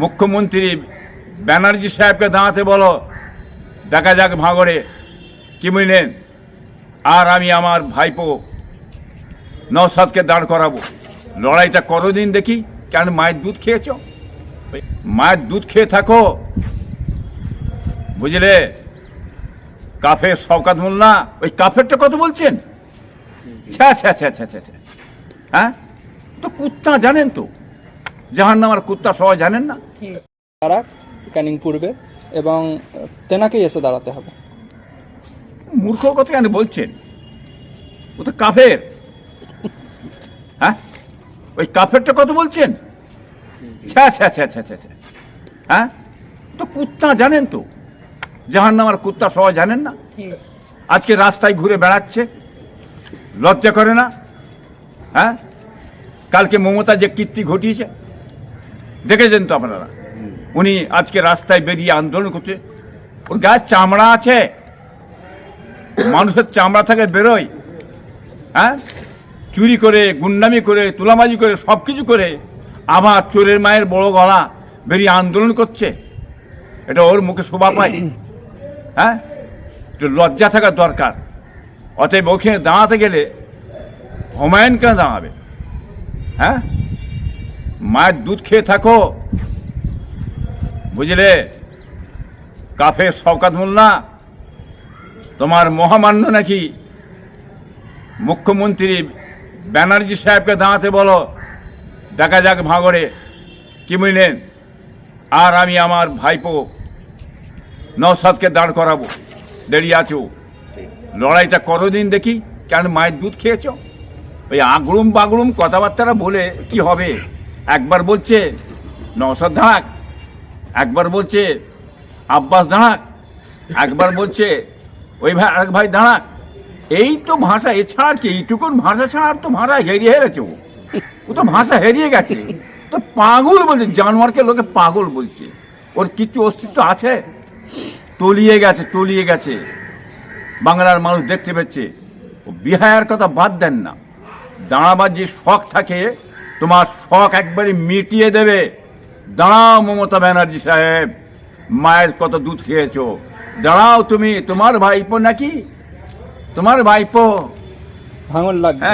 মুখ্যমন্ত্রী ব্যানার্জি সাহেবকে দাঁড়াতে বলো, দেখা যাক ভাঙড়ে কি বুঝলেন। আর আমি আমার ভাইপো নওশাদকে দাঁড় করাবো। লড়াইটা করো দিন দেখি। কেন মায়ের দুধ খেয়েছ? মায়ের দুধ খেয়ে থাকো, বুঝলে। কাফের শওকত মোল্লা, ওই কাফেরটা কত বলছেন? হ্যাঁ, তো কুত্তা জানেন তো, জাহান্নামের কুত্তা সবাই জানেন না। তারা ক্যানিং পূর্বে এবং তেনাকেই এসে দাঁড়াতে হবে। মূর্খ কথা কেন বলছেন? ও তো কাফের। হ্যাঁ, ওই কাফেরটা কত বলছেন? হ্যাঁ, তো কুত্তা জানেন তো, জাহান্নামের কুত্তা সবাই জানেন না। আজকে রাস্তায় ঘুরে বেড়াচ্ছে, লজ্জা করে না? হ্যাঁ, কালকে মমতা যে কীর্তি ঘটিয়েছে দেখেছেন তো আপনারা। উনি আজকে রাস্তায় বেরিয়ে আন্দোলন করছে। ওর গায়ে চামড়া আছে, মানুষের চামড়া থেকে বেরোয়। হ্যাঁ, চুরি করে, গুন্ডামি করে, তুলামাজি করে, সব কিছু করে আবার চোরের মায়ের বড় গলা বেরিয়ে আন্দোলন করছে। এটা ওর মুখে শোভা পায়? হ্যাঁ, একটু লজ্জা থাকা দরকার। অতএব ওখানে দাঁড়াতে গেলে হুমায়ুন কেন দাঁড়াবে? হ্যাঁ, মায়ের দুধ খেয়ে থাকো, বুঝলে। কাফের শওকত মোল্লা, তোমার মহামান্য নাকি মুখ্যমন্ত্রী ব্যানার্জি সাহেবকে দাঁড়াতে বলো, দেখা যাক ভাঙড়ে কি বুঝলেন। আর আমি আমার ভাইপো নওশাদকে দাঁড় করাবো। দেরি আছো, লড়াইটা করো দিন দেখি। কেন মায়ের দুধ খেয়েছ? ওই আগড়ুম বাগড়ুম কথাবার্তারা বলে কি হবে? একবার বলছে নওশাদ দাঁড়াক, একবার বলছে আব্বাস দাঁড়াক, একবার বলছে ওই ভাই আরেক ভাই দাঁড়াক। এই তো ভাষা, এছাড়া কি এইটুকুন ভাষা ছাড়া আর তো ভাষা হেরিয়ে গেছে। ও তো ভাষা হারিয়ে গেছে। তো পাগল বলছে, জানোয়ারকে লোকে পাগল বলছে। ওর কিছু অস্তিত্ব আছে? তলিয়ে গেছে, তলিয়ে গেছে। বাংলার মানুষ দেখতে পাচ্ছে। ও বিহায়ের কথা বাদ দেন না, দাঁড়াবার যে শখ থাকে, তোমার শখ একবারে মিটিয়ে দেবে। দাঁড়াও মমতা ব্যানার্জি সাহেব, মায়ের কত দুধ খেয়েছো, দাঁড়াও তুমি। তোমার ভাইপো নাকি? তোমার ভাইপো ভাঙন লাগবে।